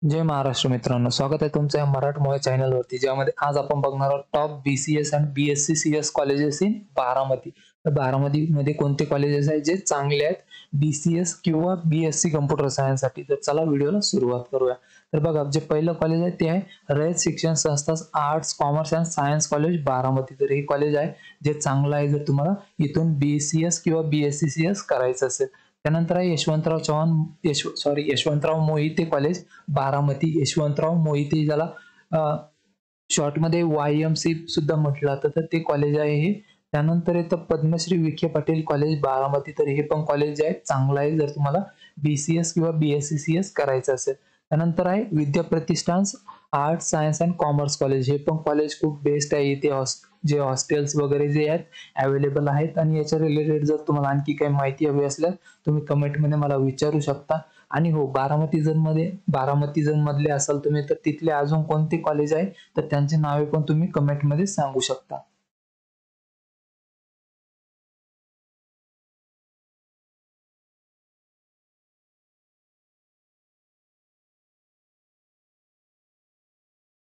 जय महाराष्ट्र मित्रांनो, स्वागत आहे तुमचं या मराठमोळ्या चॅनलवरती, ज्यामध्ये आज आपण बघणार आहोत टॉप BCS आणि BSc-CS कॉलेजेस इन बारामती. तर बारामतीमध्ये कोणते कॉलेजेस आहेत जे चांगले आहेत BCS किंवा BSc कम्प्युटर सायन्ससाठी. तर चला व्हिडिओला सुरुवात करूया. तर बघा, जे पहिलं कॉलेज आहे ते आहे रयत शिक्षण संस्था arts commerce and science college Baramati. तर हे कॉलेज आहे जे चांगलं आहे जर तुम्हाला इथून BCS किंवा BSc-CS करायचं असेल. त्यानंतर आहे यशवंतराव चव्हाण यशवंतराव मोहिते कॉलेज बारामती. यशवंतराव मोहिते, ज्याला शॉर्टमध्ये YMC सुद्धा म्हटलं जातं, तर ते कॉलेज आहे हे. त्यानंतर येतं पद्मश्री विखे पाटील कॉलेज बारामती. तर हे पण कॉलेज आहे चांगलं आहे जर तुम्हाला BCS किंवा BSc-CS करायचं असेल. त्यानंतर आहे Vidya Pratishthan arts science and commerce college. हे पण कॉलेज खूप बेस्ट आहे. इथे जे हॉस्टेल्स वगैरे जे आहेत अवेलेबल आहेत. आणि याच्या रिलेटेड जर तुम्हाला आणखी काही माहिती हवी असल्यास तुम्ही कमेंटमध्ये मला विचारू शकता. आणि हो, बारामती जर मधले असाल तुम्ही, तर तिथले अजून कोणते कॉलेज आहे तर त्यांची नावे पण तुम्ही कमेंटमध्ये सांगू शकता.